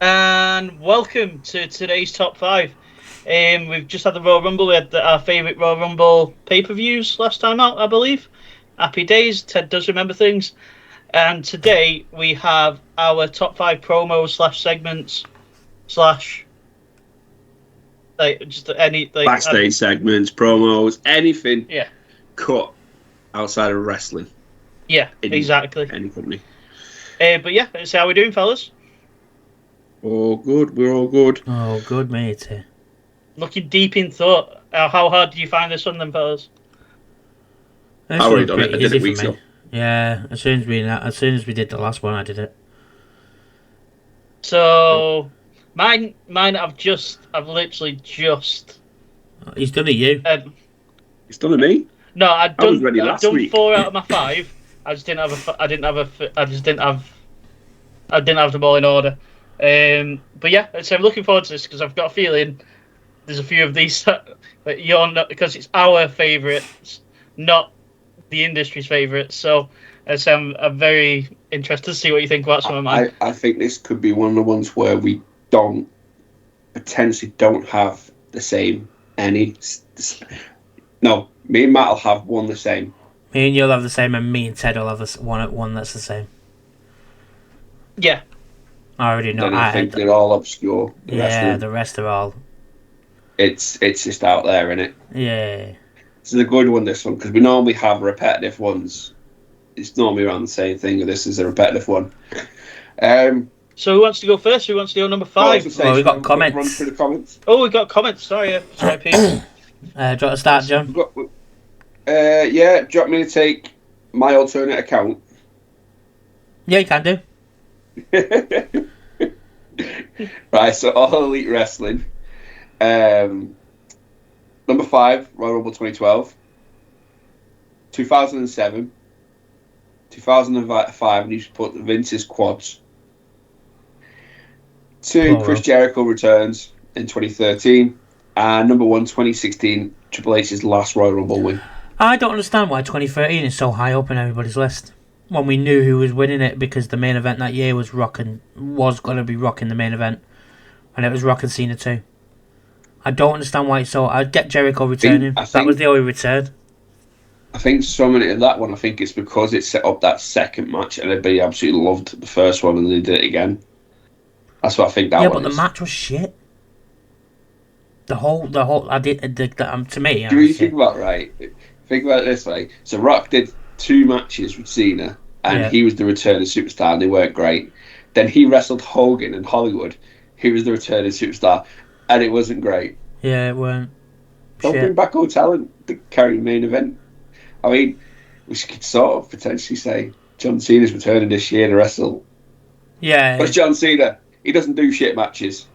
and welcome to today's top five. We've just had the Royal Rumble. We had our favourite Royal Rumble pay-per-views last time out, I believe. Happy days. Ted does remember things. And today we have our top five promos slash segments slash just any backstage segments, promos, anything. Yeah. Cut outside of wrestling. Yeah, exactly. Any company. But yeah, that's how we're doing, fellas. All good. We're all good. Oh, good, mate. Looking deep in thought. How hard do you find this one, then, fellas? I already done it. I did it weeks ago. Yeah, as soon as we did the last one, I did it. So, mine. I've literally just. He's done it. You. He's done it. Me. No, I've done 4 out of my 5. I just didn't have I didn't have them all in order. But yeah, so I'm looking forward to this because I've got a feeling there's a few of these that you're not, because it's our favourites, not the industry's favourites. So I'm very interested to see what you think about some of mine. I think this could be one of the ones where we potentially don't have the same any. No, me and Matt will have one the same. Me and you'll have the same, and me and Ted will have one that's the same. Yeah. I already know. I think they're all obscure. The rest are all. It's just out there, isn't it? Yeah. This is a good one, this one, because we normally have repetitive ones. It's normally around the same thing, and this is a repetitive one. So who wants to go first? Who wants to go number 5? Well, we've got comments. Run through the comments. Oh, we've got comments. Sorry, Pete. Do you want to start, John? Yeah, do you want me to take my alternate account? Yeah, you can do. Right, so All Elite Wrestling. Number 5, Royal Rumble 2012. 2007. 2005, and you should put Vince's quads. 2, Chris Jericho returns in 2013. And number 1, 2016, Triple H's last Royal Rumble win. I don't understand why 2013 is so high up in everybody's list when we knew who was winning it, because the main event that year was going to be rocking the main event, and it was Rock and Cena too. I don't understand why it's so. I'd get Jericho returning. That was the only return. I think so many of that one. I think it's because it set up that second match, and everybody absolutely loved the first one, and they did it again. That's what I think that one. Yeah, but the match was shit. The whole. To me. Do you really think about it, right? Think about it this way. So Rock did 2 matches with Cena, and he was the returning superstar, and they weren't great. Then he wrestled Hogan in Hollywood. He was the returning superstar, and it wasn't great. Yeah, it weren't. Don't bring back old talent to carry the main event. I mean, we could sort of potentially say John Cena's returning this year to wrestle. Yeah. But John Cena, he doesn't do shit matches.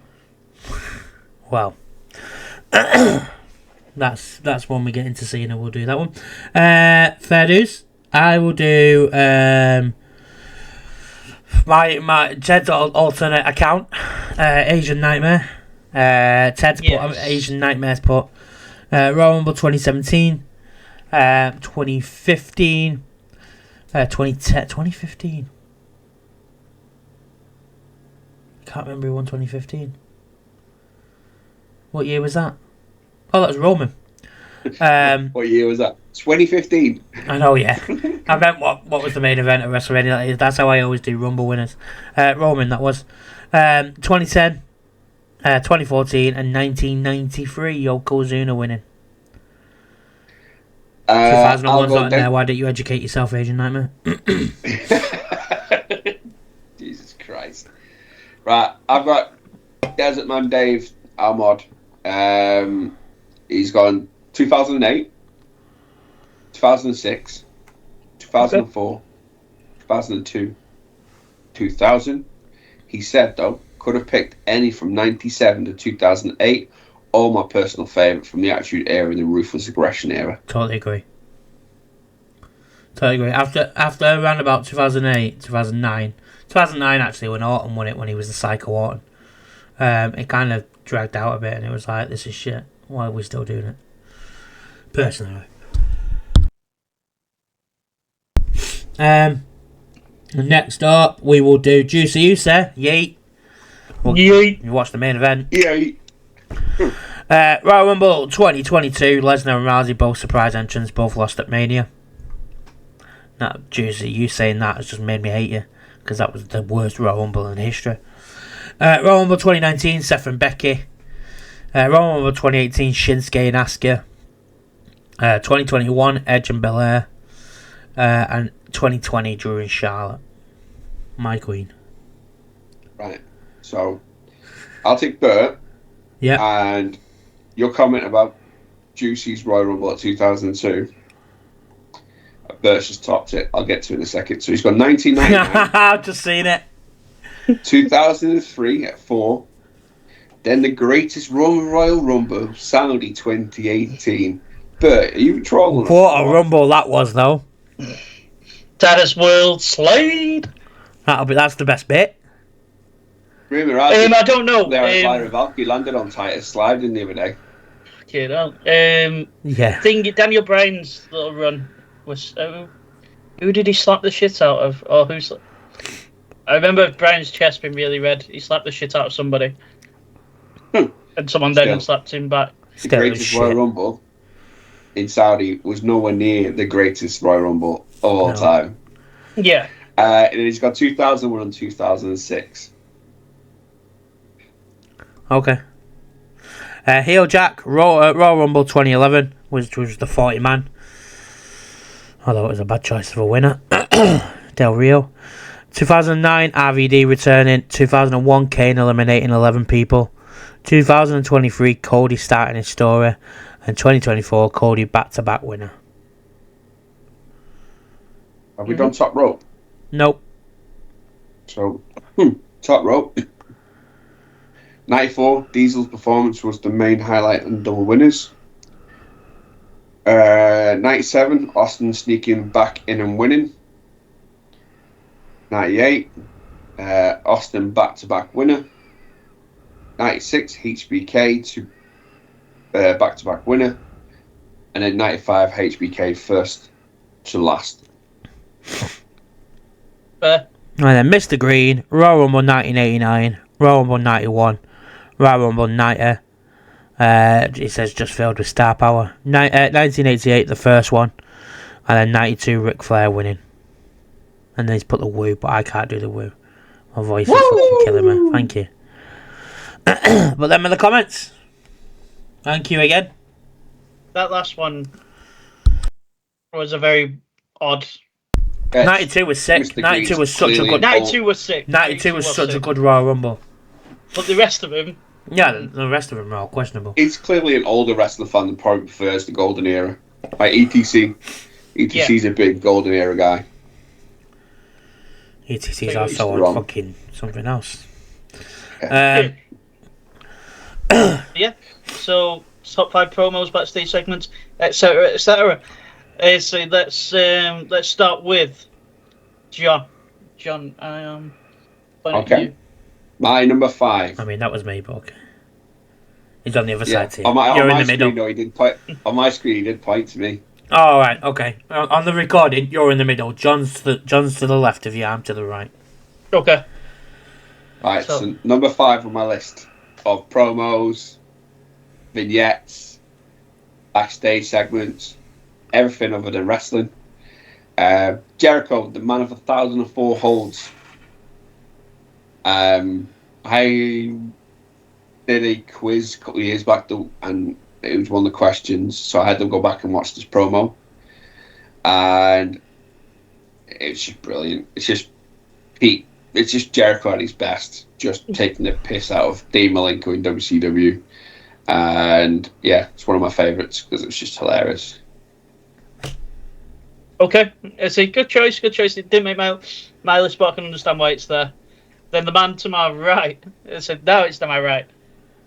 Well. That's when we get into Cena. We'll do that one. Fair dues. I will do my Ted's alternate account. Asian Nightmare. Ted's put Asian Nightmare's put Royal Rumble 2017, 2015, 2015. Can't remember who won 2015. What year was that? Oh, that was Roman. What year was that? 2015. I know, yeah. I meant what was the main event at WrestleMania. That's how I always do Rumble winners. Roman, that was. 2010, 2014, and 1993, Yokozuna winning. 2001's not in there. Why don't you educate yourself, Asian Nightmare? Jesus Christ. Right, I've got Desert Man Dave Almod. He's gone 2008, 2006, 2004, 2002, 2000. He said, though, could have picked any from 97 to 2008, or my personal favourite from the Attitude Era and the Ruthless Aggression Era. Totally agree. After around about 2008, 2009 actually, when Orton won it, when he was the Psycho Orton, it kind of dragged out a bit, and it was like, this is shit. Why are we still doing it? Personally. Next up, we will do Juicy Usa. Yeet. Yeet. You watch the main event. Yeah. Royal Rumble 2022. Lesnar and Rousey both surprise entrants, both lost at Mania. That, Juicy, you saying that has just made me hate you, because that was the worst Royal Rumble in history. Royal Rumble 2019, Seth and Becky. Royal Rumble 2018, Shinsuke and Asuka. 2021, Edge and Belair. And 2020, Drew and Charlotte. My queen. Right. So, I'll take Bert. Yeah. And your comment about Juicy's Royal Rumble at 2002. Bert's just topped it. I'll get to it in a second. So he's got 1999. I've just seen it. 2003 at 4. Then the greatest Royal Rumble, Saudi 2018. Bert, are you trolling? What a rumble that was, though. Titus World Slade. That's the best bit. Rumor I don't know. Lyra Valkyrie landed on Titus sliding the other day. Okay, no. Yeah. Daniel Bryan's little run was who did he slap the shit out of? Or who's? I remember Bryan's chest being really red. He slapped the shit out of somebody, and someone then slapped him back. The greatest Royal Rumble in Saudi was nowhere near the greatest Royal Rumble of all time. Yeah. And he's got 2001 and 2006. Okay. Heel Jack, Royal Rumble 2011, which was the 40 man. Although it was a bad choice of a winner. Del Rio. 2009, RVD returning. 2001, Kane eliminating 11 people. 2023, Cody starting his story. And 2024, Cody back-to-back winner. Have we done top rope? Nope. So, top rope. 94, Diesel's performance was the main highlight and double winners. 97, Austin sneaking back in and winning. 98, Austin back-to-back winner. 96, HBK to back-to-back winner. And then 95, HBK first to last. And then Mr. Green, Royal Rumble 1989, Royal Rumble 91, Royal Rumble 90. It says just filled with star power. 1988, the first one, and then 92, Ric Flair winning. And then he's put the woo, but I can't do the woo. My voice is fucking killing me. Thank you. But then with the comments. Thank you again. That last one was a very odd. 92 was sick. 92 was such a good. 92 was sick. 92 was such a good Royal Rumble. But the rest of them. Yeah, the rest of them are all questionable. He's clearly an older wrestler fan that probably prefers the golden era. Like ETC. ETC's a big golden era guy. ETC's also on fucking something else. Yeah. So top 5 promos, backstage segments, etc., etc. So let's start with John. John, I am. Okay. My number 5. I mean, that was me, but okay. He's on the other side here. You're in the middle. No, he did point. On my screen, he did point to me. Oh, right, okay. On the recording, you're in the middle. John's to the left of you. I'm to the right. Okay. Right. So number 5 on my list of promos, vignettes, backstage segments, everything other than wrestling. Jericho, the man of 1,004 holds. I did a quiz a couple of years back, though, and it was one of the questions, so I had to go back and watch this promo, and it's just brilliant. It's just Pete. It's just Jericho at his best, just taking the piss out of Dean Malenko in WCW, and yeah, it's one of my favourites because it's just hilarious. Okay, it's a good choice. Good choice. It didn't make my list, but I can understand why it's there. Then the man to my right. It said, now it's to my right.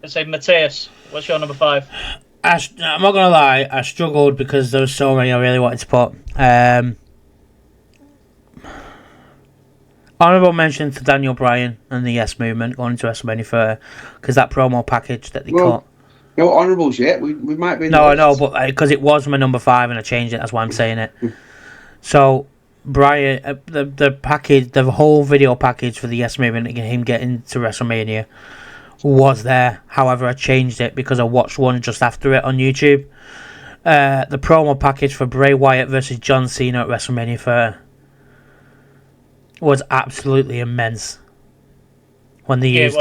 It said, Mateus, what's your number 5? I'm not going to lie, I struggled because there were so many I really wanted to put. Honourable mention to Daniel Bryan and the Yes Movement going into WrestleMania 30, because that promo package that they cut. No honourables yet. We might be. No, I know, but because it was my number 5 and I changed it, that's why I'm saying it. So, Brian, the package, the whole video package for the Yes Movement and him getting to WrestleMania was there. However, I changed it because I watched one just after it on YouTube. The promo package for Bray Wyatt versus John Cena at WrestleMania 30 was absolutely immense. When they used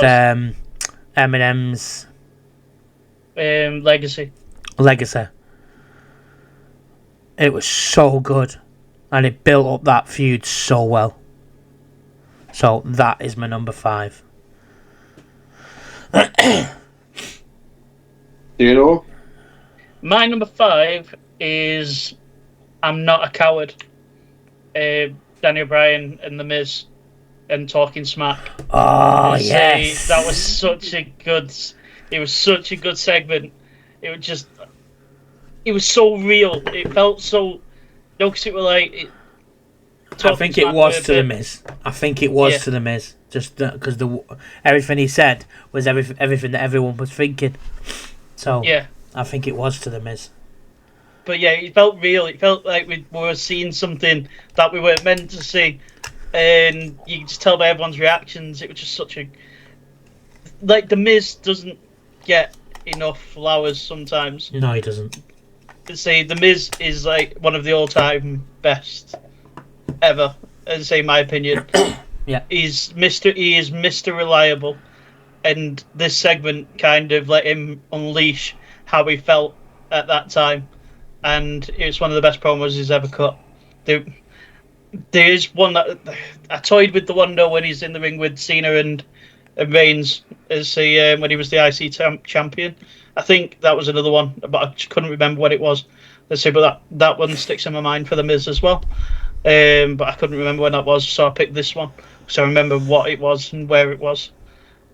Eminem's Legacy. It was so good. And it built up that feud so well. So that is my number 5. You know? My number 5 is I'm Not a Coward. Daniel Bryan and The Miz and Talking Smack. Oh, yes. That was such a good... It was such a good segment. It was so real. It felt so... No, because it was like... I think it was to The Miz. To The Miz. Just because everything he said was everything that everyone was thinking. So, yeah. I think it was to The Miz. But yeah, it felt real. It felt like we were seeing something that we weren't meant to see. And you can just tell by everyone's reactions. It was just such a... Like, The Miz doesn't get enough flowers sometimes. No, he doesn't. Say The Miz is like one of the all-time best ever, as say my opinion. Yeah, he is Mr. Reliable, and this segment kind of let him unleash how he felt at that time, and it's one of the best promos he's ever cut. There is one that I toyed with the one though when he's in the ring with Cena and Reigns as when he was the IC champion. I think that was another one, but I just couldn't remember what it was. Let's see, but that one sticks in my mind for The Miz as well. But I couldn't remember when that was, so I picked this one. So I remember what it was and where it was.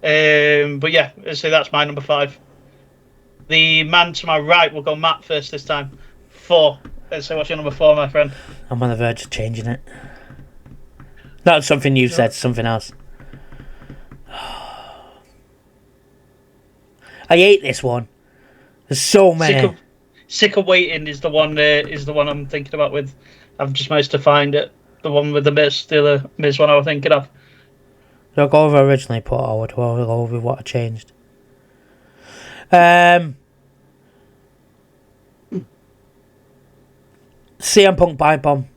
But yeah, let's say that's my number 5. The man to my right will go Matt first this time. 4. Let's say what's your number 4, my friend? I'm on the verge of changing it. Not something you've said, something else. I hate this one. There's so many. Sick of waiting is the one I'm thinking about. With I've just managed to find it. The one with the Miz, the other Miz one I was thinking of. So I'll go over originally put or do I go over what I changed? CM Punk pipe bomb.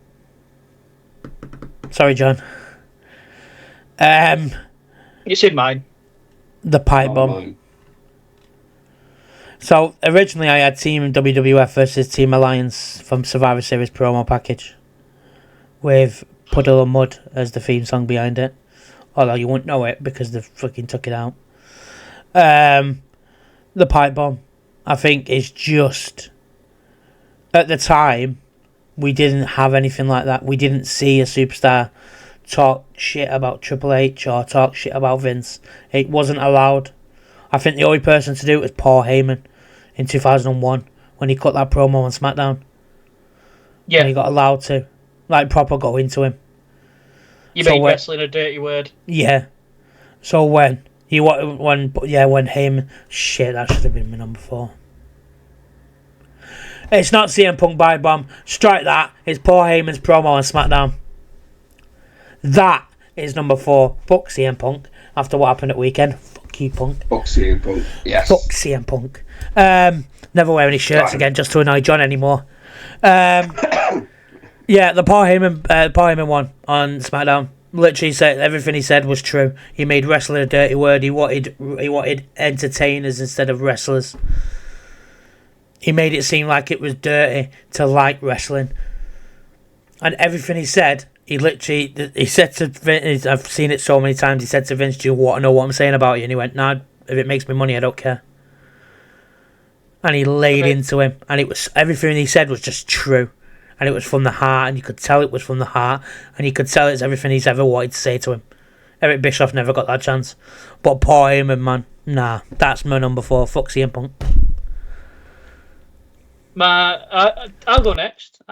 Sorry, John. You said mine. The pipe bomb. Mine. So originally I had Team WWF versus Team Alliance from Survivor Series promo package with Puddle of Mud as the theme song behind it. Although you wouldn't know it because they fucking took it out. The pipe bomb, I think, is just... At the time, we didn't have anything like that. We didn't see a superstar talk shit about Triple H or talk shit about Vince. It wasn't allowed. I think the only person to do it was Paul Heyman in 2001 when he cut that promo on SmackDown. Yeah. And he got allowed to. Like, proper go into him. You made wrestling a dirty word. Yeah. So when Heyman... Shit, that should have been my number 4. It's not CM Punk by bomb. Strike that. It's Paul Heyman's promo on SmackDown. That is number 4. Fuck CM Punk. After what happened at weekend. Fuck you, Punk. Fuck CM Punk. Yes. Fuck CM Punk. Never wear any shirts again just to annoy John anymore. Yeah, the Paul Heyman one on SmackDown. Literally said everything he said was true. He made wrestling a dirty word. He wanted entertainers instead of wrestlers. He made it seem like it was dirty to like wrestling. And everything he said, he said to Vince, I've seen it so many times, he said to Vince, do you want to know what I'm saying about you? And he went, nah, if it makes me money, I don't care. And he laid into him. And it was everything he said was just true. And it was from the heart, and you could tell it was from the heart. And you could tell it's everything he's ever wanted to say to him. Eric Bischoff never got that chance. But Paul Heyman, man, nah, that's my number 4. Fuck CM Punk. I'll go next.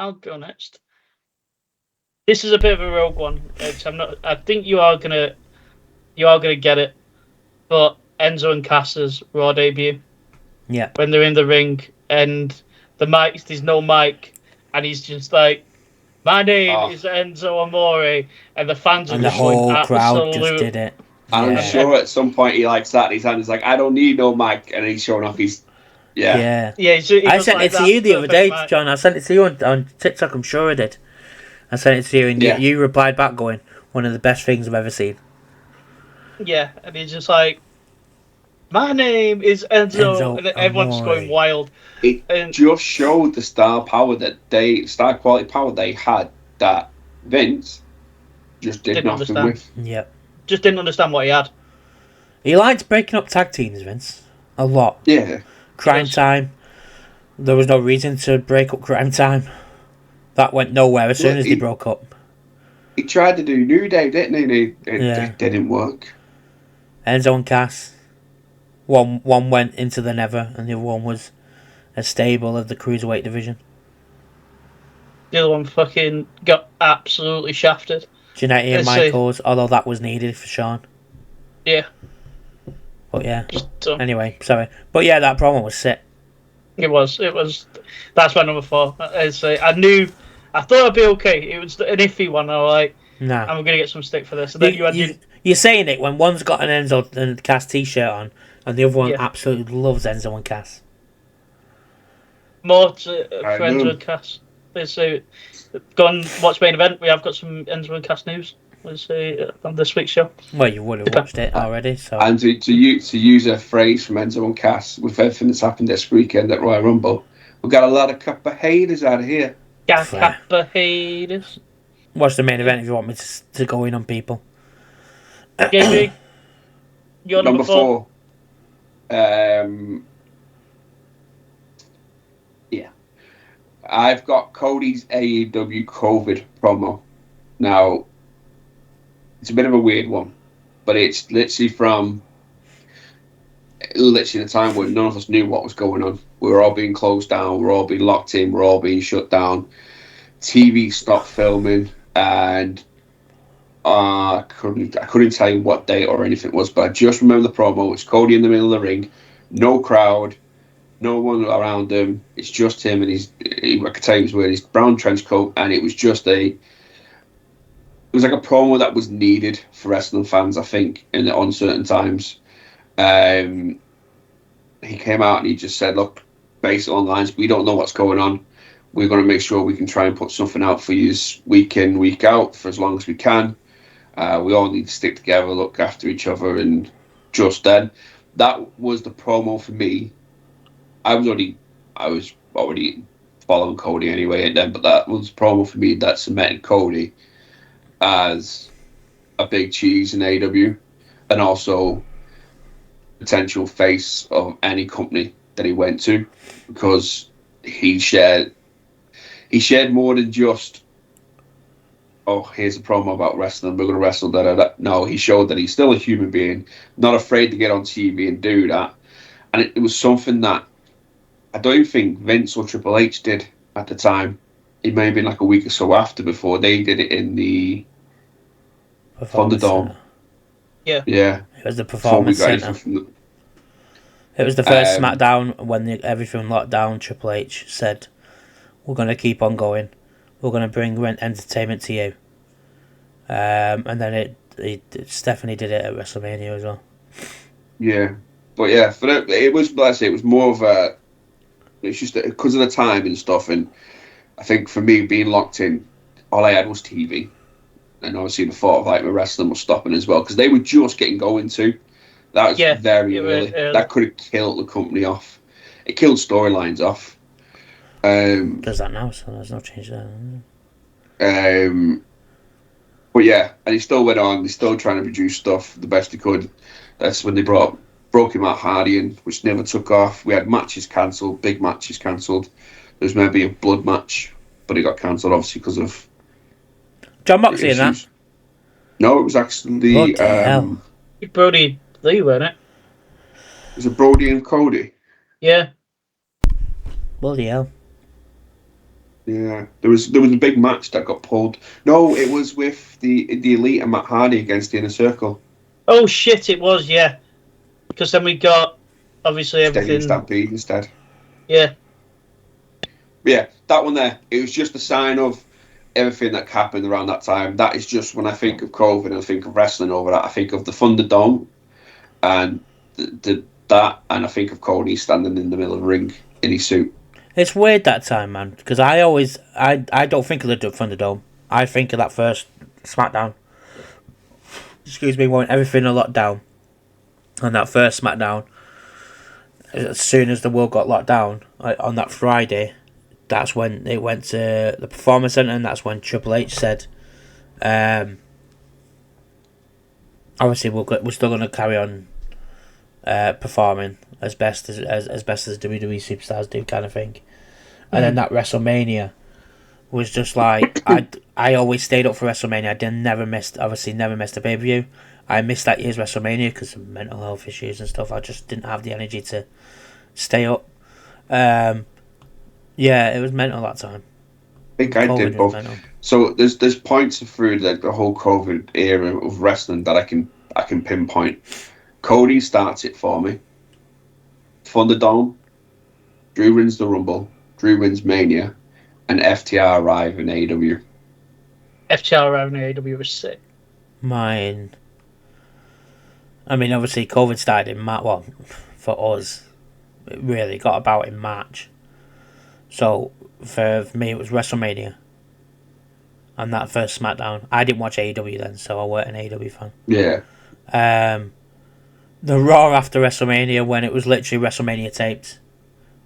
This is a bit of a rogue one. I think you are gonna get it. But Enzo and Cass's Raw debut. Yeah. When they're in the ring and there's no mic, and he's just like My name Oh, is Enzo Amore, and the fans are And the just going whole crowd just absolute. did it. and I'm Yeah. sure at some point he like sat in his hand. He's like, I don't need no mic, and he's showing off his. Yeah, Yeah. Yeah, he I was sent like it to that you the other perfect day, match. John. I sent it to you on TikTok, I'm sure I did. I sent it to you, and Yeah. you replied back going, one of the best things I've ever seen. Yeah, and he's just like, my name is Enzo, Enzo and everyone's just going Amore. wild. it And just showed the star quality power they had that Vince just did didn't nothing understand. with. Yep. Just didn't understand what he had. He liked breaking up tag teams, Vince. A lot. Yeah, Crime does. Time. There was no reason to break up Crime Time. That went nowhere as soon well, as they broke up. he tried to do New Day, didn't he? And Yeah. it didn't work. Enzo and Cass. One went into the Never, and the other one was a stable of the Cruiserweight division. The other one fucking got absolutely shafted. Jannetty and Let's see. Michaels, although that was needed for Sean. Yeah. But yeah. So, Anyway, sorry. But yeah, that promo was sick. it was. That's my number 4. I thought it'd be okay. It was an iffy one. I was like, Nah. I'm gonna get some stick for this. And then you had You're saying it when one's got an Enzo and Cass t-shirt on, and the other one Yeah. absolutely loves Enzo and Cass. more I for Enzo know. and Cass. Let's see. Go and watch main event. We have got some Enzo and Cass news. Let's see on this week's show. Well, you would have watched it already, so. And to use a phrase from Enzo and Cass, with everything that's happened this weekend at Royal Rumble, we've got a lot of cuppa haters out of here. Fair. Kappa haters. Watch the main event if you want me to go in on people. JB, your number 4. 4. Yeah. I've got Cody's AEW COVID promo. Now, it's a bit of a weird one, but it's literally from the time when none of us knew what was going on. We were all being closed down, we were all being locked in, we were all being shut down. TV stopped filming, and I couldn't tell you what date or anything it was, but I just remember the promo. It's Cody in the middle of the ring, no crowd, no one around him. It's just him, and I could tell he was wearing his brown trench coat, and it was just it was like a promo that was needed for wrestling fans, I think, in the uncertain times. He came out and he just said, look, based on lines, we don't know what's going on. We're going to make sure we can try and put something out for you week in, week out for as long as we can. We all need to stick together, look after each other, and just then, that was the promo for me. I was already following Cody anyway, and then, but that was the promo for me that cemented Cody as a big cheese in AEW, and also potential face of any company that he went to, because he shared more than just, oh, here's a promo about wrestling, we're going to wrestle, da da da. No, he showed that he's still a human being, not afraid to get on TV and do that. And it was something that I don't even think Vince or Triple H did at the time. It may have been like a week or so after, before they did it in the Thunderdome. Yeah. It was the Performance Center. It was the first SmackDown when everything locked down. Triple H said, we're going to keep on going. We're going to bring entertainment to you. And then Stephanie did it at WrestleMania as well. Yeah. But yeah, it was, like I say, it was more of a, it's just because of the time and stuff. And I think for me, being locked in, all I had was TV. And obviously the thought of like the wrestling was stopping as well, because they were just getting going too. That was very early. That could have killed the company off. It killed storylines off. Does that now, so there's no change there. But yeah, and he still went on. He's still trying to produce stuff the best he could. That's when they broke him out Hardy in, which never took off. We had matches cancelled, big matches cancelled. There was maybe a blood match, but it got cancelled obviously because of John Moxley in that? No, it was actually Brody Lee, wasn't it? Was it Brody and Cody? Yeah. Bloody hell. Yeah, there was a big match that got pulled. No, it was with the Elite and Matt Hardy against the Inner Circle. Oh shit! It was, yeah. Because then we got obviously everything. Stampede instead. Yeah. But yeah, that one there. It was just a sign of everything that happened around that time. That is just when I think of COVID and I think of wrestling over that. I think of the Thunderdome and that, and I think of Cody standing in the middle of the ring in his suit. It's weird that time, man, because I don't think of the Thunderdome. I think of that first SmackDown. Excuse me, when everything locked down. On that first SmackDown, as soon as the world got locked down, on that Friday, that's when it went to the Performance Centre, and that's when Triple H said, obviously we're still going to carry on performing as best as WWE superstars do, kind of thing. And then that WrestleMania was just like I always stayed up for WrestleMania. I never missed a pay-per-view. I missed that year's WrestleMania because of mental health issues and stuff. I just didn't have the energy to stay up. Yeah, it was mental that time. I think I did both. So there's points through the whole COVID era of wrestling that I can pinpoint. Cody starts it for me. Thunderdome. Drew wins the Rumble. Drew wins Mania. And FTR arrive in AEW. FTR arriving in AEW was sick. Mine. I mean, obviously, COVID started in March. Well, for us, it really got about in March. So, for me, it was WrestleMania. And that first SmackDown. I didn't watch AEW then, so I weren't an AEW fan. Yeah. The Raw after WrestleMania, when it was literally WrestleMania taped.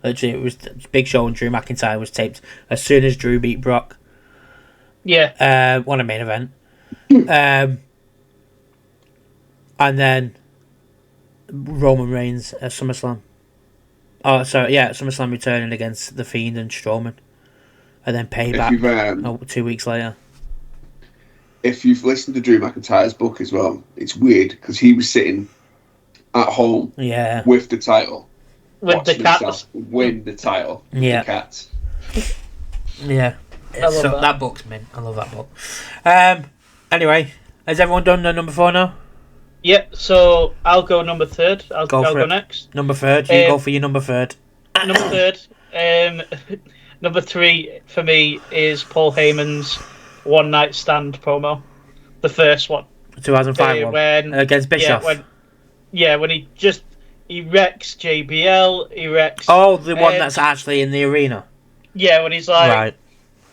Literally, it was Big Show and Drew McIntyre was taped as soon as Drew beat Brock. Yeah. Won a main event. And then Roman Reigns at SummerSlam. Oh, sorry, yeah, SummerSlam returning against The Fiend and Strowman. And then Payback 2 weeks later. If you've listened to Drew McIntyre's book as well, it's weird because he was sitting at home with the title. With the cats. Win the title. Yeah. The cats. Yeah. So that book's mint. I love that book. Anyway, has everyone done number 4 now? Yeah, so I'll go number 3. I'll go next. Number 3. You go for your number 3. Number 3. Number 3 for me is Paul Heyman's One Night Stand promo. The first one. 2005 one. When, against Bischoff. When he wrecks JBL, he wrecks... Oh, the one that's actually in the arena. Yeah, when he's like...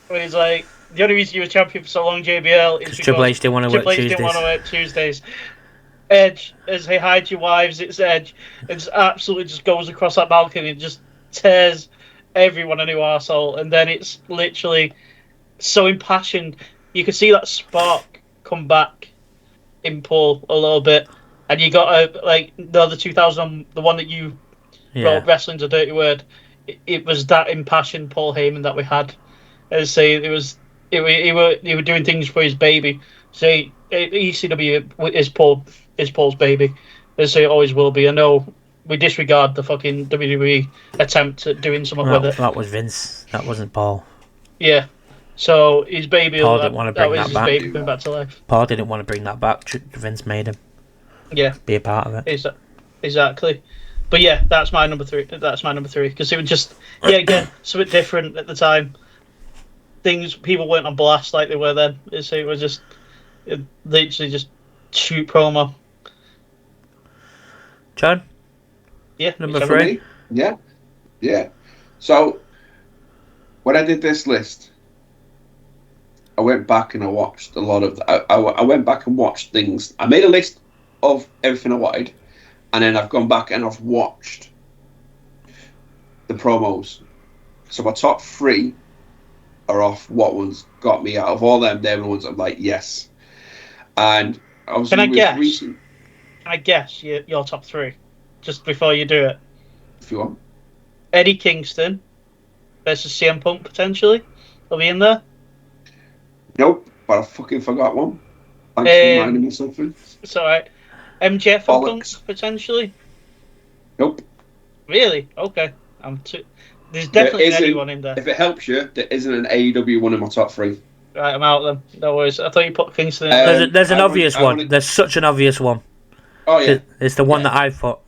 the only reason you were champion for so long, JBL, is because Triple H didn't want to work Tuesdays. Edge, as he hides your wives, it's Edge. It just absolutely just goes across that balcony and just tears everyone a new arsehole. And then it's literally so impassioned. You can see that spark come back in Paul a little bit. And you got the other 2000, the one that you wrote, Wrestling's a Dirty Word. It was that impassioned Paul Heyman that we had. As say, he were doing things for his baby. Say, ECW is Paul's baby. As say, it always will be. I know we disregard the fucking WWE attempt at doing something with it. That was Vince. That wasn't Paul. Yeah. So his baby. Paul didn't want to bring that back. Baby coming back to life. Paul didn't want to bring that back. Vince made him. Yeah. Be a part of it. Exactly. But yeah, that's my number 3. Because it was just again something different at the time. People weren't on blast like they were then. It was just literally just shoot promo. John? Yeah. Number 3? Yeah. So, when I did this list, I went back and I watched a lot of... I went back and watched things. I made a list of everything I wanted, and then I've gone back and I've watched the promos. So my top 3 are off what ones got me out of all them. They're the ones I'm like, yes. And I was... Can I guess your top 3? Just before you do it. If you want. Eddie Kingston versus CM Punk, potentially. Will be in there? Nope, but I fucking forgot one. Thanks for reminding me something. It's alright. MJF and Punk, potentially? Nope. Really? Okay. There's definitely anyone in there. If it helps you, there isn't an AEW one in my top 3. Right, I'm out then. No worries. I thought you put Kingston in. There's an obvious one. There's such an obvious one. Oh, yeah. It's the one that I put.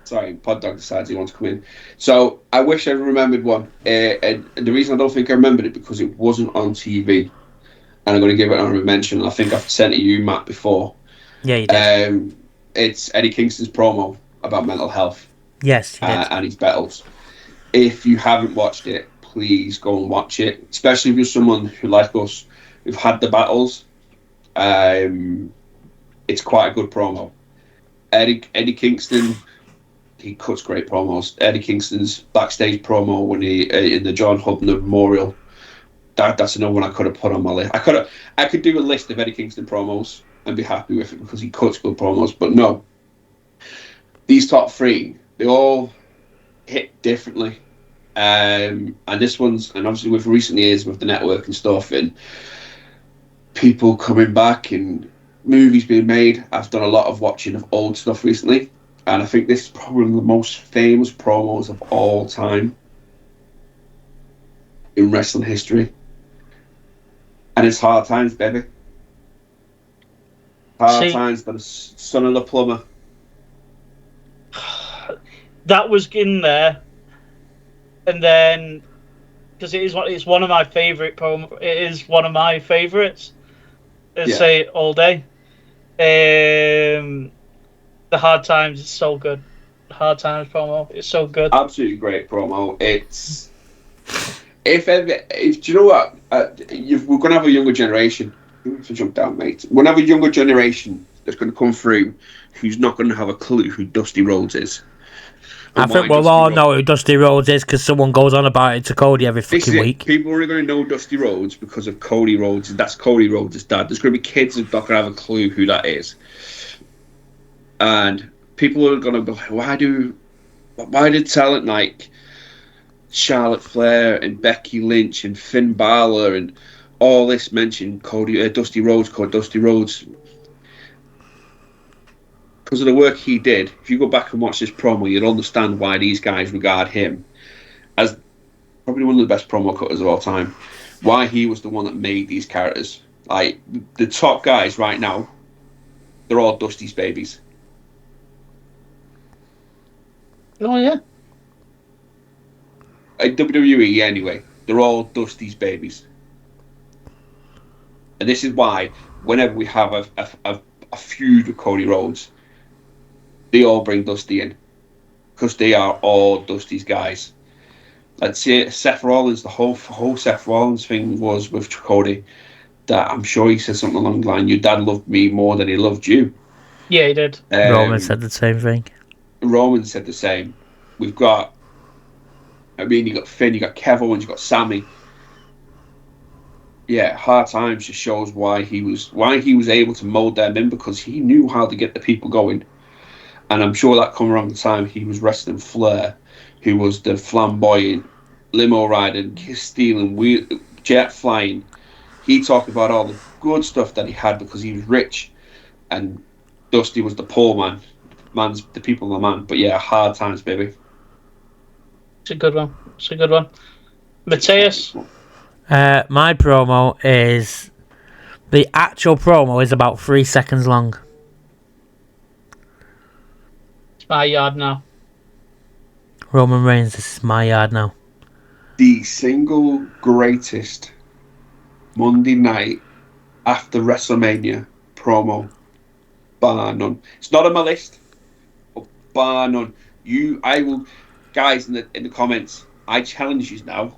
Sorry, Pod Dog decides he wants to come in. So I wish I remembered one. And the reason I don't think I remembered it because it wasn't on TV. And I'm going to give it an honorable mention. I think I've sent it to you, Matt, before. Yeah, you did. It's Eddie Kingston's promo about mental health. Yes, you did. And his battles. If you haven't watched it, please go and watch it. Especially if you're someone who, like us, who've had the battles. It's quite a good promo. Eddie Kingston, he cuts great promos. Eddie Kingston's backstage promo when he in the John Hubner Memorial. That's another one I could have put on my list. I could do a list of Eddie Kingston promos and be happy with it because he cuts good promos. But no, these top three, they all hit differently. And this one's, and obviously with recent years with the network and stuff and people coming back and movies being made, I've done a lot of watching of old stuff recently. And I think this is probably the most famous promos of all time in wrestling history. And it's Hard Times, baby. Hard Times by the son of the plumber. That was in there. And then, because it's one of my favourite promo. It is one of my favourites. I'd say all day. The Hard Times is so good. The Hard Times promo is so good. Absolutely great promo. It's if do you know what? We're gonna have a younger generation. To jump down, mate. We're gonna have a younger generation that's gonna come through who's not gonna have a clue who Dusty Rhodes is. I think we'll all know who Dusty Rhodes is because someone goes on about it to Cody every fucking week. People are going to know Dusty Rhodes because of Cody Rhodes. That's Cody Rhodes' dad. There's going to be kids that not going to have a clue who that is. And people are going to be like, why did talent like Charlotte Flair and Becky Lynch and Finn Balor and all this mention Dusty Rhodes called Dusty Rhodes? Because of the work he did, if you go back and watch this promo, you'll understand why these guys regard him as probably one of the best promo cutters of all time. Why he was the one that made these characters. Like, the top guys right now, they're all Dusty's babies. Oh, yeah. Like WWE, anyway, they're all Dusty's babies. And this is why, whenever we have a feud with Cody Rhodes, they all bring Dusty in because they are all Dusty's guys. I'd say Seth Rollins, the whole Seth Rollins thing was with Cody. That I'm sure he said something along the line, "Your dad loved me more than he loved you." Yeah, he did. Roman said the same thing. Roman said the same. We've got, you got Finn, you got Kev Owens, you got Sammy. Yeah, Hard Times just shows why he was able to mold them in because he knew how to get the people going. And I'm sure that come around the time he was wrestling Flair, who was the flamboyant, limo riding, stealing, jet flying. He talked about all the good stuff that he had because he was rich. And Dusty was the poor man. The people of the man. But yeah, Hard Times, baby. It's a good one. Mateus? My promo is... The actual promo is about 3 seconds long. My yard now. Roman Reigns, this is my yard now. The single greatest Monday night after WrestleMania promo, bar none. It's not on my list, but bar none. Guys in the comments, I challenge you now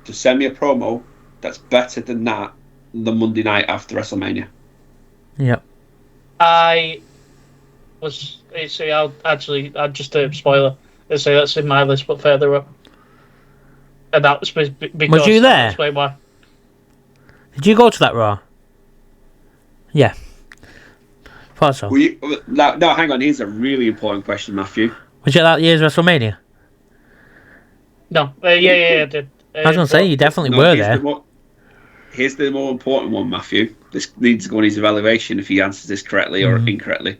to send me a promo that's better than that the Monday night after WrestleMania. Yep. I'll just a spoiler. I'll say that's in my list, but further up. And that was because... Was you there? Explain why. Did you go to that Raw? Yeah. Thought so. No, hang on. Here's a really important question, Matthew. Was you at that year's WrestleMania? No. Yeah, I did. I was going to say, you definitely were there. Here's the more important one, Matthew. This needs to go on his evaluation if he answers this correctly or incorrectly.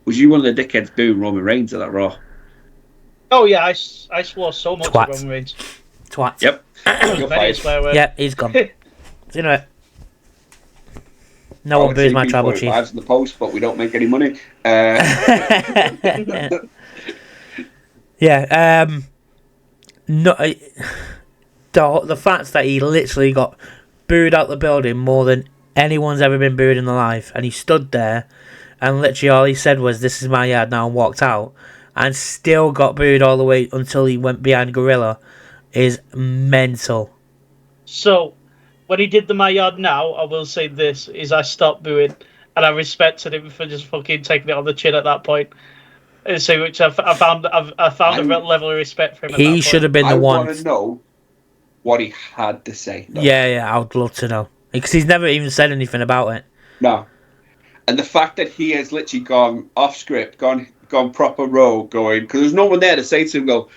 Was you one of the dickheads booing Roman Reigns at that Raw? Oh, yeah, I swore so much at Roman Reigns. Twat. Yep. You're fired. Yep, he's gone. You know it. No one boos my tribal chief. Lives in the post, but we don't make any money. Yeah. No, the fact that he literally got booed out the building more than anyone's ever been booed in their life, and he stood there, and literally all he said was, "This is my yard now," and walked out, and still got booed all the way until he went behind Gorilla, is mental. So, when he did the My Yard Now, I will say this, is I stopped booing, and I respected him for just fucking taking it on the chin at that point. And so, which I found a level of respect for him at that He point. should have been the I one. want to know what he had to say. Though. Yeah, I would love to know. Because he's never even said anything about it. No. And the fact that he has literally gone off script, gone proper rogue, going, because there's no one there to say to him, go,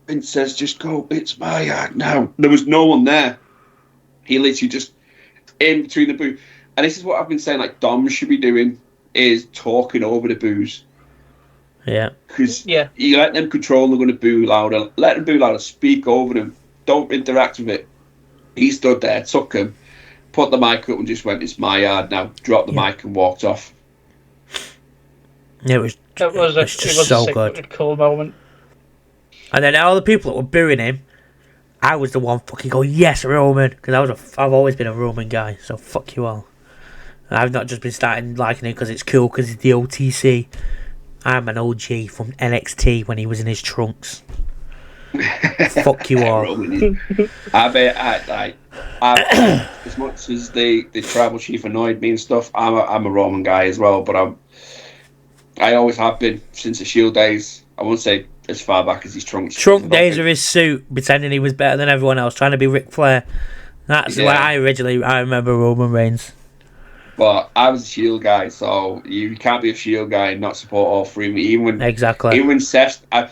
Vince says, just go, it's my yard now. There was no one there. He literally just, in between the boo. And this is what I've been saying, like, Dom should be doing, is talking over the boos. Yeah. Because you let them control, they're going to boo louder. Let them boo louder, speak over them. Don't interact with it. He stood there, took him, put the mic up and just went, it's my yard now. Dropped the mic and walked off. Yeah, it was just so good. Cool moment. And then all the people that were booing him, I was the one fucking going, yes, Roman. Because I've always been a Roman guy, so fuck you all. And I've not just been starting liking him because it's cool, because it's the OTC. I'm an OG from NXT when he was in his trunks. Fuck you all. I as much as the tribal chief annoyed me and stuff, I'm a Roman guy as well, but I always have been since the Shield days. I won't say as far back as his trunks. Trunk days of his suit, pretending he was better than everyone else, trying to be Ric Flair. That's why I remember Roman Reigns. But I was a Shield guy, so you can't be a Shield guy and not support all three. Even when Seth, I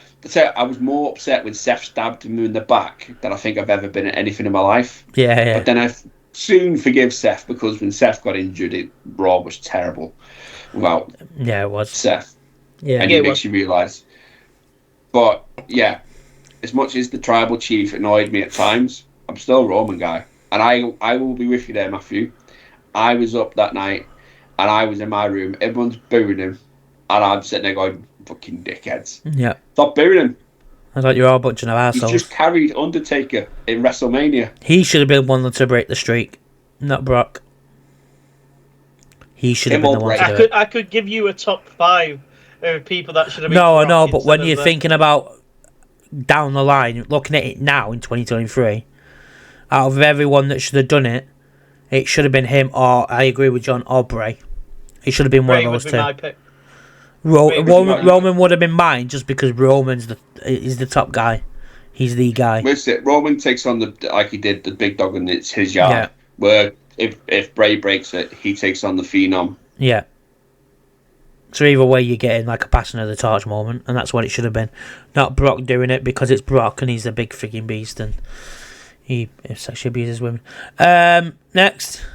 was more upset when Seth stabbed him in the back than I think I've ever been at anything in my life. Yeah. But then I soon forgive Seth, because when Seth got injured, Raw was terrible without it was Seth. Yeah, and it makes you realise. But yeah, as much as the tribal chief annoyed me at times, I'm still a Roman guy, and I will be with you there, Matthew. I was up that night, and I was in my room. Everyone's booing him, and I'm sitting there going, "Fucking dickheads! Yeah, stop booing him." I thought you're all a bunch of assholes. He just carried Undertaker in WrestleMania. He should have been one to break the streak, not Brock. He should have been the one to do it. I could give you a top 5 of people that should have been. No, but when you're thinking about down the line, looking at it now in 2023, out of everyone that should have done it, it should have been him, or I agree with John, or Bray. It should have been one of those two. My pick. Roman would have been mine, just because Roman's is the top guy. He's the guy. Roman takes on like he did the big dog, and it's his yard. Yeah. Where if Bray breaks it, he takes on the Phenom. Yeah. So either way, you're getting like a passing of the torch moment, and that's what it should have been. Not Brock doing it because it's Brock and he's a big freaking beast and he sexually abuses women. Next,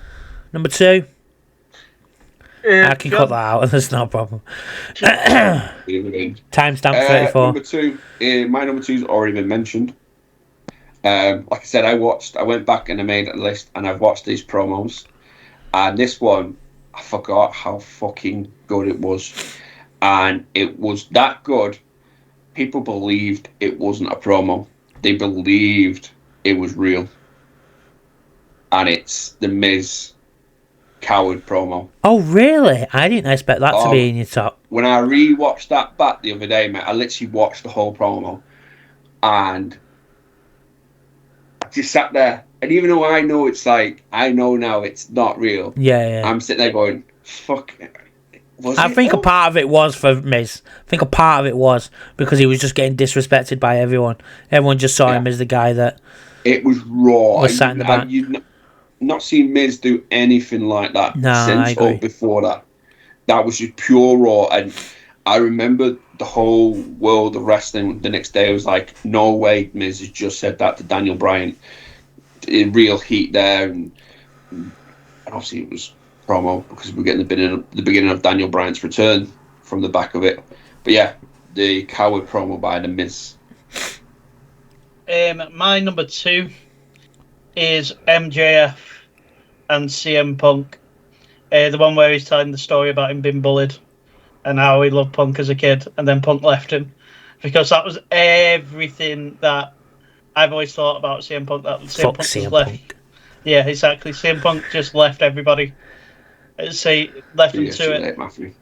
number 2. I can cut that out. That's no problem. Timestamp 34. Number 2. My number 2's already been mentioned. Like I said, I went back and I made a list, and I've watched these promos, and this one, I forgot how fucking good it was, and it was that good. People believed it wasn't a promo. They believed it was real, and it's the Miz Coward promo. Oh really? I didn't expect that to be in your top. When I rewatched that back the other day, mate, I literally watched the whole promo, and just sat there, and even though I know now it's not real. Yeah. I'm sitting there going, "Fuck." I think a part of it was for Miz. I think a part of it was because he was just getting disrespected by everyone. Everyone just saw him as the guy that. It was raw. Was sat in the back. You'd not seen Miz do anything like that since or before that. That was just pure raw, and I remember the whole world of wrestling the next day was like, no way Miz has just said that to Daniel Bryan. In real heat there, and obviously it was promo because we're getting the beginning of Daniel Bryan's return from the back of it. But yeah, the Coward promo by the Miz. My number 2 is MJF and CM Punk. The one where he's telling the story about him being bullied and how he loved Punk as a kid, and then Punk left him. because that was everything that I've always thought about CM Punk. That CM Fuck Punk CM just left. Punk. Yeah, exactly. CM Punk just left everybody. Left them Yeah, to too it. late, Matthew.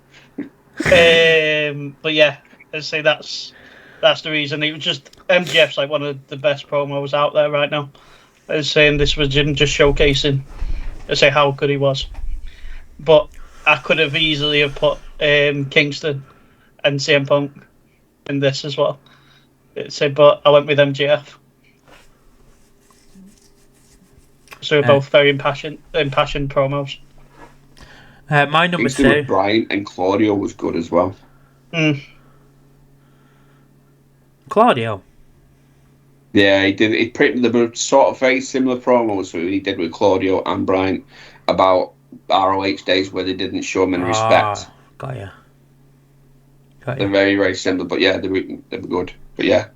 But yeah, I'd say that's the reason. It was just MJF's like one of the best promos out there right now. I was saying this was him just showcasing, I say how good he was. But I could have easily have put Kingston and CM Punk in this as well. But I went with MJF. So we're both very impassioned promos. My number Kingston two. with Brian and Claudio was good as well. Claudio. Yeah, he did. They were sort of very similar promos that he did with Claudio and Brian about ROH days where they didn't show him any respect. Got you. They're very, very similar, but yeah, they were good. But yeah,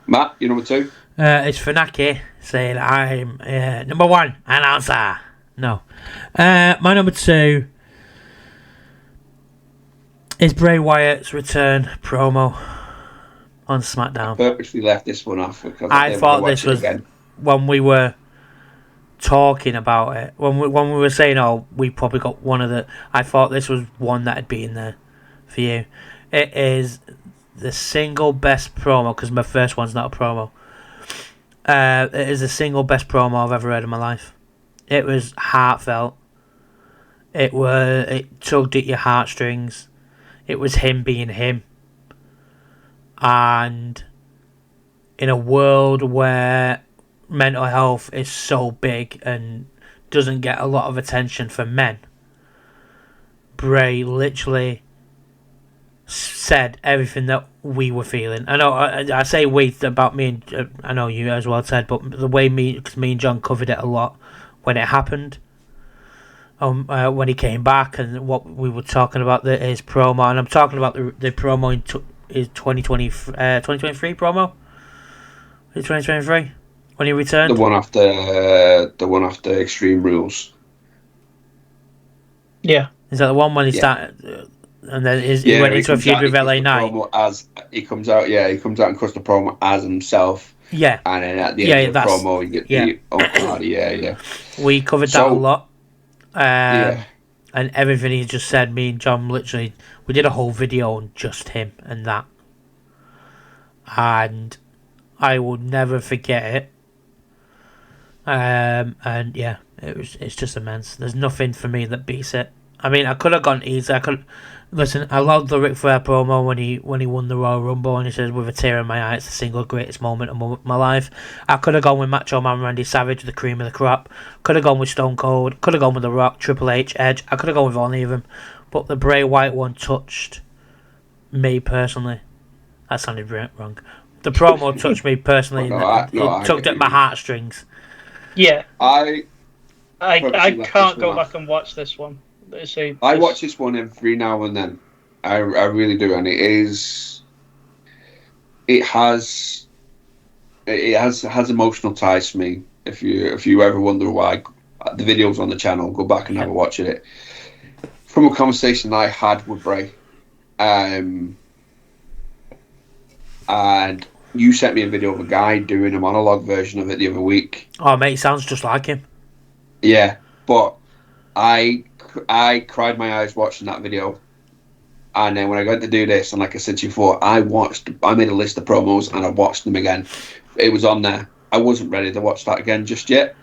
Matt, you number two? It's Funaki saying I'm number one announcer. No. My number two is Bray Wyatt's return promo on SmackDown. I purposely left this one off because I thought this was when we were talking about it. When we were saying, "Oh, we probably got one of the." I thought this was one that had been there for you. It is the single best promo because my first one's not a promo. It is the single best promo I've ever heard in my life. It was heartfelt. It tugged at your heartstrings. It was him being him. And in a world where mental health is so big and doesn't get a lot of attention for men, Bray literally said everything that we were feeling. I know I say we about me, and I know you as well, Ted, but the way because me and John covered it a lot when it happened, when he came back, and what we were talking about his promo, and I'm talking about the promo in his 2023 promo. Is it 2023 when he returned? The one after Extreme Rules. Yeah, is that the one when he started? And then he went into a feud with LA Knight. He comes out and cuts the promo as himself. Yeah. And then at the end of the promo, you get the yeah. We covered that a lot. Yeah. And everything he just said, me and John literally, we did a whole video on just him and that. And I will never forget it. And yeah, it's just immense. There's nothing for me that beats it. I mean, I could have gone easy. Listen, I loved the Ric Flair promo when he won the Royal Rumble and he says, with a tear in my eye, it's the single greatest moment of my life. I could have gone with Macho Man Randy Savage, the cream of the crop. Could have gone with Stone Cold. Could have gone with The Rock, Triple H, Edge. I could have gone with any of them. But the Bray Wyatt one touched me personally. That sounded wrong. The promo touched me personally. It tugged at my heartstrings. Yeah. I can't go back and watch this one. I watch this one every now and then. I really do, and it has emotional ties to me. If you ever wonder why, the video's on the channel. Go back and have a watch at it. From a conversation I had with Bray, and you sent me a video of a guy doing a monologue version of it the other week. Oh, mate, sounds just like him. Yeah, but I cried my eyes watching that video, and then when I got to do this, and like I said to you before, I made a list of promos and I watched them again. It was on there. I wasn't ready to watch that again just yet.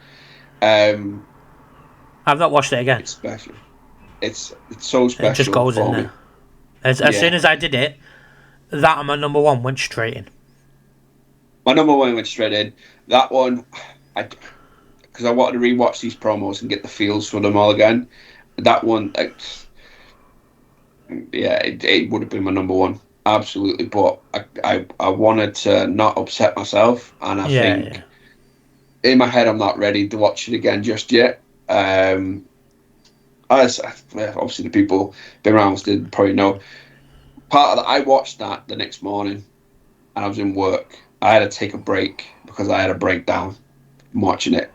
I've not watched it again. It's special. It's so special. It just goes in there. As soon as I did it, that and my number one went straight in. My number one went straight in. That one, because I wanted to rewatch these promos and get the feels for them all again. That one, it would have been my number one, absolutely. But I wanted to not upset myself, and I think in my head I'm not ready to watch it again just yet. Obviously the people been around did probably know. Part of that, I watched that the next morning, and I was in work. I had to take a break because I had a breakdown from watching it,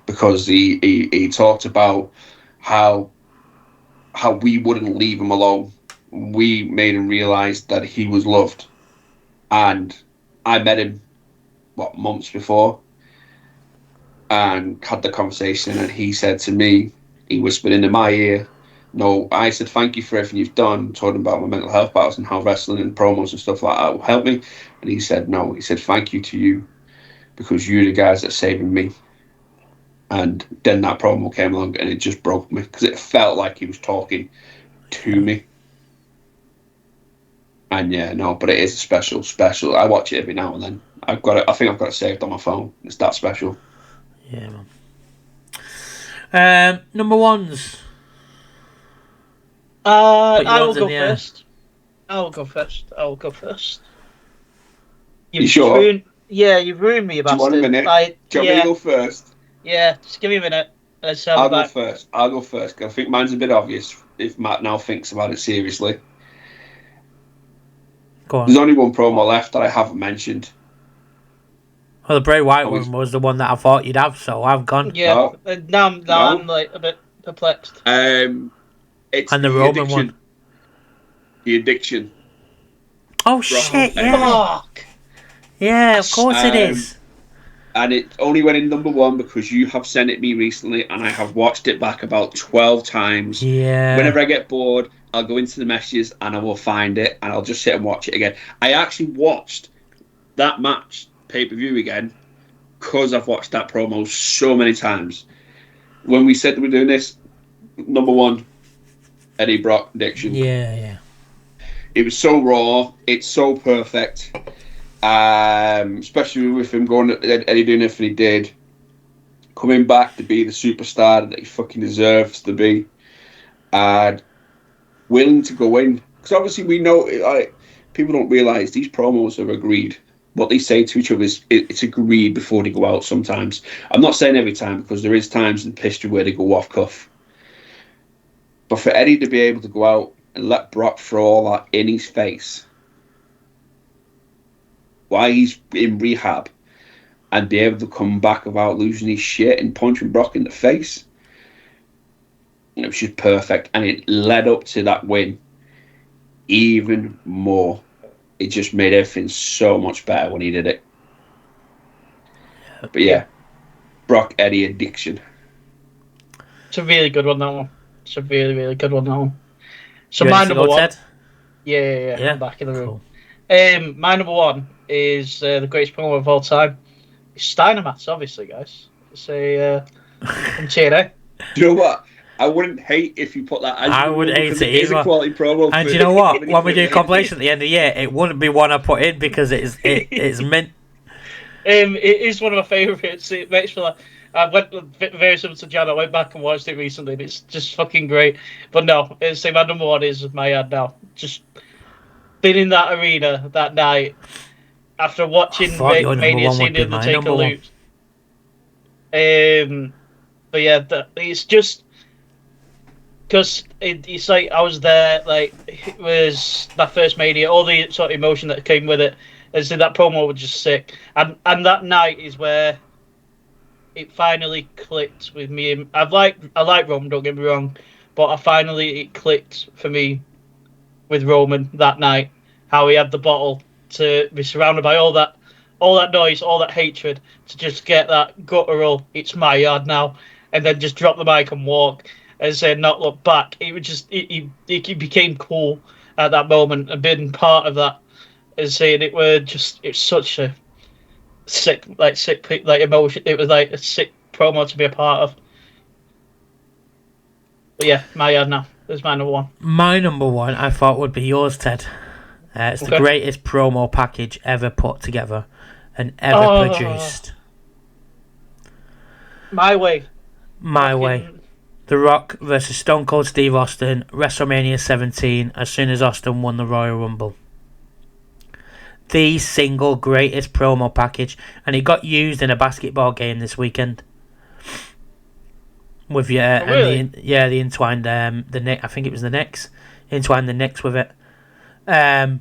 because he talked about how we wouldn't leave him alone. We made him realise that he was loved, And I met him, months before, and had the conversation, and he said to me, he whispered into my ear, no, I said, thank you for everything you've done, talking about my mental health battles and how wrestling and promos and stuff like that will help me. And he said, no, he said, thank you to you, because you're the guys that are saving me. And then that promo came along and it just broke me, because it felt like he was talking to me. And yeah, no, but it is a special. I watch it every now and then. I think I've got it saved on my phone. It's that special. Yeah, man. Number ones. I will go first. I will go first. You sure? You've ruined me, you bastard. Do you want a minute? Do you want me to go first? Yeah, just give me a minute. I'll go first. Cause I think mine's a bit obvious if Matt now thinks about it seriously. Go on. There's only one promo left that I haven't mentioned. Well, the Bray Wyatt one was the one that I thought you'd have, so I've gone. Yeah, now I'm like a bit perplexed. It's and the Roman one. The addiction. Oh shit! Yeah. Fuck. Yeah, of course it is. And it only went in number one because you have sent it me recently, and I have watched it back about 12 times. Yeah. Whenever I get bored, I'll go into the messages and I will find it, and I'll just sit and watch it again. I actually watched that match pay-per-view again because I've watched that promo so many times. When we said that we're doing this, number one, Eddie Brock addiction. Yeah. It was so raw. It's so perfect. Especially with him going, Eddie doing everything he did, coming back to be the superstar that he fucking deserves to be, and willing to go in. Because obviously we know, people don't realise these promos are agreed. What they say to each other is it's agreed before they go out sometimes. I'm not saying every time, because there is times in history where they go off cuff. But for Eddie to be able to go out and let Brock throw all that in his face while he's in rehab, and be able to come back without losing his shit and punching Brock in the face, it was just perfect. And it led up to that win even more. It just made everything so much better when he did it. But yeah, Brock Eddie addiction. It's a really good one, that one. It's a really, really good one, that one. So my number one. Ted? Yeah. I'm back in the room. Cool. My number one is the greatest promo of all time. It's Steiner Mats, obviously, guys. It's a from TNA. Do you know what? I wouldn't hate if you put that as I would hate it either. It's a quality promo. And do you know what? When we do compilation at the end of the year, it wouldn't be one I put in because it's mint. It is one of my favourites. It makes me like. I went very similar to Jan. I went back and watched it recently. And it's just fucking great. But no, my number one is my ad now. Just being in that arena that night after watching Mania, seeing the Undertaker lose. But yeah, it's just because it's like I was there. Like it was my first Mania. All the sort of emotion that came with it. And so that promo was just sick. And that night is where it finally clicked with me. I like Roman, don't get me wrong, but it clicked for me with Roman that night. How he had the bottle to be surrounded by all that noise, all that hatred, to just get that guttural, it's my yard now, and then just drop the mic and walk and say not look back. It was just he became cool at that moment, and being part of that and saying it's such a sick emotion. It was like a sick promo to be a part of. But yeah, my yard now is my number one. My number one I thought would be yours, Ted. It's the greatest promo package ever put together and ever produced. My way. The Rock versus Stone Cold Steve Austin, WrestleMania 17, as soon as Austin won the Royal Rumble. The single greatest promo package, and it got used in a basketball game this weekend. With the entwined I think it was the Knicks, entwined the Knicks with it. That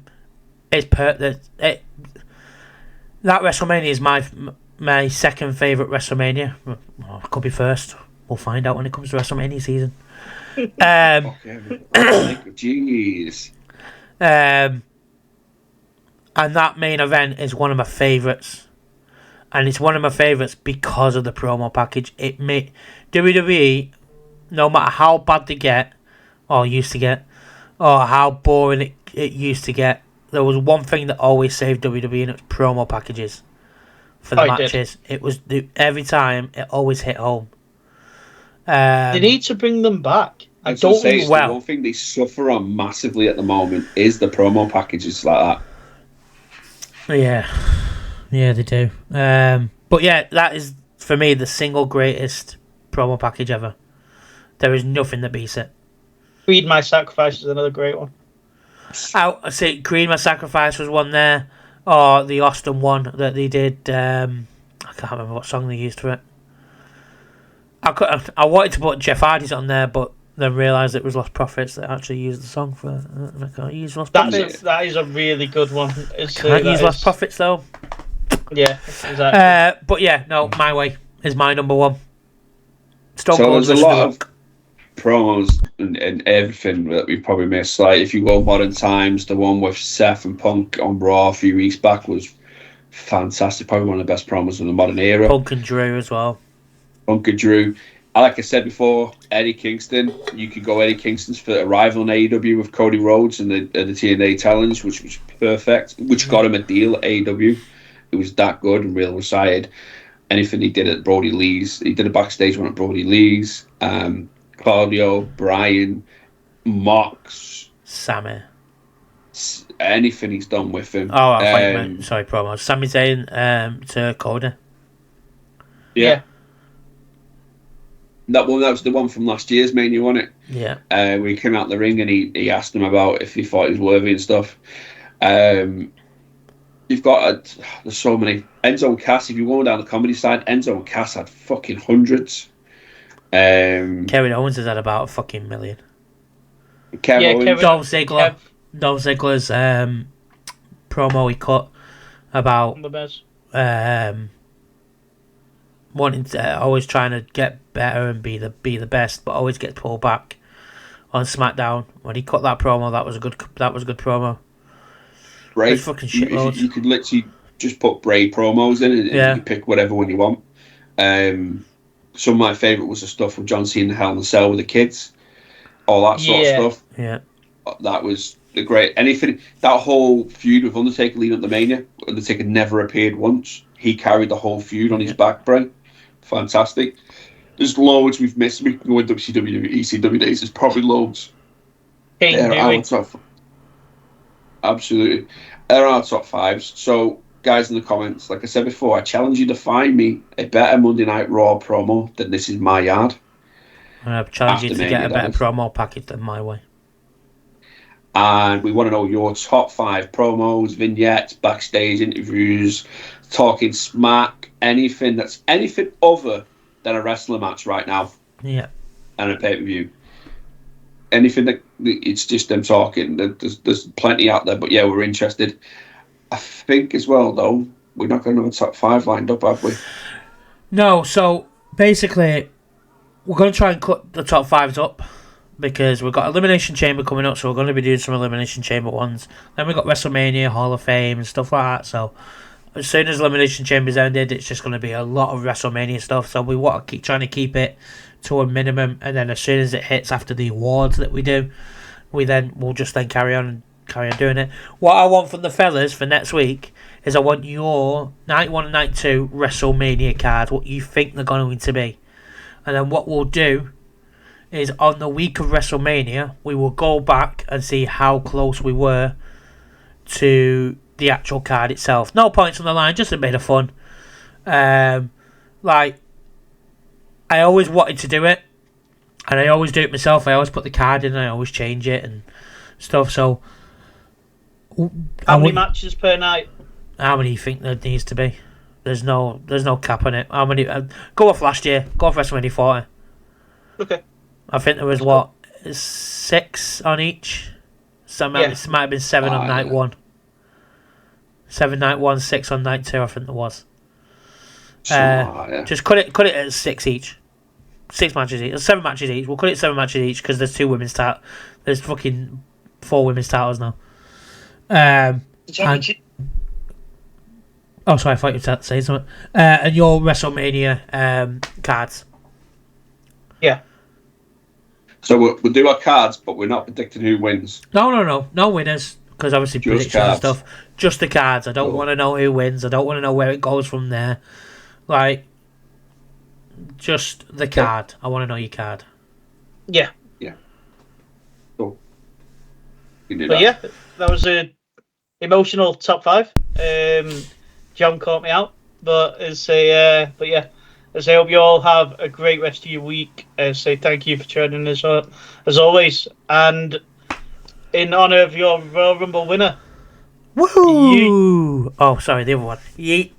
WrestleMania is my second favourite WrestleMania. Well, it could be first. We'll find out when it comes to WrestleMania season. Jeez. And that main event is one of my favourites. And it's one of my favourites because of the promo package. It made WWE, no matter how bad they get, or used to get, or how boring it used to get, there was one thing that always saved WWE, and it was promo packages for the matches. It was every time, it always hit home. They need to bring them back. I don't say the one thing they suffer on massively at the moment is the promo packages like that. Yeah, they do. But yeah, that is for me the single greatest promo package ever. There is nothing that beats it. Creed My Sacrifice is another great one. I say Creed My Sacrifice was one there, or the Austin one that they did. I can't remember what song they used for it. I wanted to put Jeff Hardy's on there, but then realised it was Lost Profits that actually used the song for it. I can't use Lost Profits. That is a really good one. Can't use Lost Profits though. Yeah, exactly. But yeah, no, My Way is my number one. So there's a lot of promos and everything that we've probably missed. Like if you go modern times, the one with Seth and Punk on Raw a few weeks back was fantastic. Probably one of the best promos of the modern era. Punk and Drew as well. Punk and Drew. Like I said before, Eddie Kingston. You could go Eddie Kingston's for arrival in AEW with Cody Rhodes and the TNA Challenge, which was perfect. Which got him a deal at AEW. It was that good and real excited. Anything he did at Brody Lee's, he did a backstage one at Brody Lee's. Claudio, Brian, Mox, Sammy. Anything he's done with him. Oh, I thought you meant, sorry, promo. Sami Zayn to Cody. Yeah. That was the one from last year's Mania, wasn't it? Yeah. Where he came out the ring and he asked him about if he thought he was worthy and stuff. You've got there's so many. Enzo and Cass. If you go down the comedy side, Enzo and Cass had fucking hundreds. Kevin Owens has had about a fucking million. Owens. Dolph Ziggler's promo he cut about wanting to always trying to get better and be the best, but always gets pulled back on SmackDown. When he cut that promo, that was a good promo. Bray, fucking shitloads. You could literally just put Bray promos in and you can pick whatever one you want. Some of my favourite was the stuff with John Cena in Hell in a Cell with the kids. All that sort of stuff. Yeah. That was the great. Anything, that whole feud with Undertaker leading up to Mania, Undertaker never appeared once. He carried the whole feud on his back, Bray. Fantastic. There's loads we've missed. We can go in WCW, ECW days. There's probably loads. Absolutely. They're our top fives. So, guys in the comments, like I said before, I challenge you to find me a better Monday Night Raw promo than This Is My Yard. I challenge you to get a better promo package than My Way. And we want to know your top 5 promos, vignettes, backstage interviews, talking smack, anything other than a wrestling match right now. Yeah. And a pay-per-view. Anything that it's just them talking. There's plenty out there, but yeah, we're interested. I think as well, though, we're not going to have a top 5 lined up, have we? No, so basically, we're going to try and cut the top 5s up because we've got Elimination Chamber coming up, so we're going to be doing some Elimination Chamber ones. Then we've got WrestleMania, Hall of Fame, and stuff like that. So as soon as Elimination Chamber's ended, it's just going to be a lot of WrestleMania stuff. So we want to keep trying to keep it to a minimum, and then as soon as it hits after the awards that we do, we'll just carry on doing it. What I want from the fellas for next week is I want your night 1 and night 2 WrestleMania card, what you think they're going to be, and then what we'll do is on the week of WrestleMania we will go back and see how close we were to the actual card itself. No points on the line, just a bit of fun. I always wanted to do it, and I always do it myself. I always put the card in and I always change it and stuff. So, how many matches per night? How many do you think there needs to be? There's no cap on it. How many? Go off last year. Go off WrestleMania 40. Okay. I think there was 6 on each. It might have been 7 on night 1. 7 night 1, 6 on night 2. I think there was. Just cut it at 6 each. 6 matches each. 7 matches each. We'll cut it 7 matches each because there's 2 women's titles. There's fucking 4 women's titles now. Oh, sorry, I thought you were saying something. And your WrestleMania cards. Yeah. So we'll do our cards, but we're not predicting who wins. No winners, because obviously Just predictions and cards. stuff. Just the cards. I don't Cool. want to know who wins. I don't want to know where it goes from there. Like, just the card. I want to know your card. Yeah. Cool. You do But that. yeah, that was a emotional top 5. John caught me out, but yeah, as I hope you all have a great rest of your week. Say thank you for joining us as always, and in honor of your Royal Rumble winner. Woohoo! Oh, sorry, the other one. Yeet.